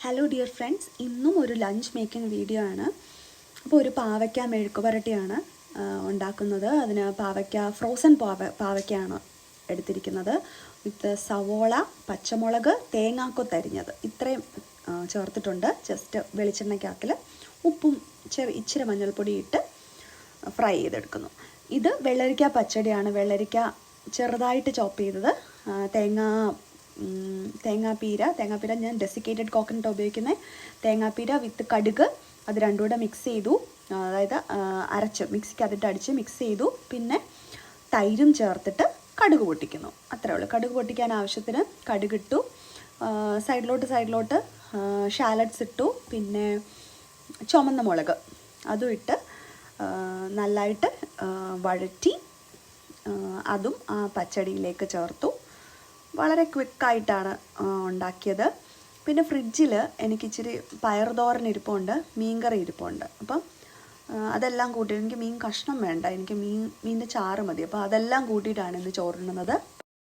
Hello dear friends, ഇന്നും ഒരു lunch making video ആണ്. അപ്പോൾ ഒരു പാവയ്ക്ക മെഴുക്കുപുരട്ടിയാണ് ഉണ്ടാക്കുന്നത്. അതിന് ഫ്രോസൺ പാവയ്ക്കയാണ് എടുത്തിരിക്കുന്നത്. വിത്ത് സവോള, പച്ചമുളക്, തേങ്ങാക്കൊത്തരിഞ്ഞത് ഇത്രയും ചേർത്തിട്ടുണ്ട്. ജസ്റ്റ് വെളിച്ചെണ്ണയ്ക്കകത്തിൽ ഉപ്പും ഇച്ചിരി മഞ്ഞൾപ്പൊടി ഇട്ട് ഫ്രൈ ചെയ്തെടുക്കുന്നു. ഇത് വെള്ളരിക്ക പച്ചടിയാണ്. വെള്ളരിക്ക ചെറുതായിട്ട് ചോപ്പ് ചെയ്തത്, തേങ്ങാപ്പീര ഞാൻ ഡെസിക്കേറ്റഡ് കോക്കനട്ട് ഉപയോഗിക്കുന്നത്. തേങ്ങാപ്പീര വിത്ത് കടുക് അത് രണ്ടും കൂടെ മിക്സ് ചെയ്തു, അതായത് അരച്ച് മിക്സിക്കകത്തിട്ട് അടിച്ച് മിക്സ് ചെയ്തു. പിന്നെ തൈരും ചേർത്തിട്ട് കടുക് പൊട്ടിക്കുന്നു. അത്രേ ഉള്ളൂ. കടുക് പൊട്ടിക്കാൻ ആവശ്യത്തിന് കടുകിട്ടു. സൈഡിലോട്ട് ഷാലറ്റ്സ് ഇട്ടു. പിന്നെ ചുമന്ന മുളക് അതും ഇട്ട് നല്ലതായിട്ട് വഴറ്റി അതും ആ പച്ചടിയിലേക്ക് ചേർത്തു. വളരെ ക്വിക്കായിട്ടാണ് ഉണ്ടാക്കിയത്. പിന്നെ ഫ്രിഡ്ജിൽ എനിക്കിച്ചിരി പയറുതോരൻ ഇരിപ്പുണ്ട്, മീൻകറി ഇരിപ്പുണ്ട്. അപ്പം അതെല്ലാം കൂട്ടി, എനിക്ക് മീൻ കഷ്ണം വേണ്ട, എനിക്ക് മീനിൻ്റെ ചാറ് മതി. അപ്പോൾ അതെല്ലാം കൂട്ടിയിട്ടാണ് ഇന്ന് ചോറുണ്ണുന്നത്.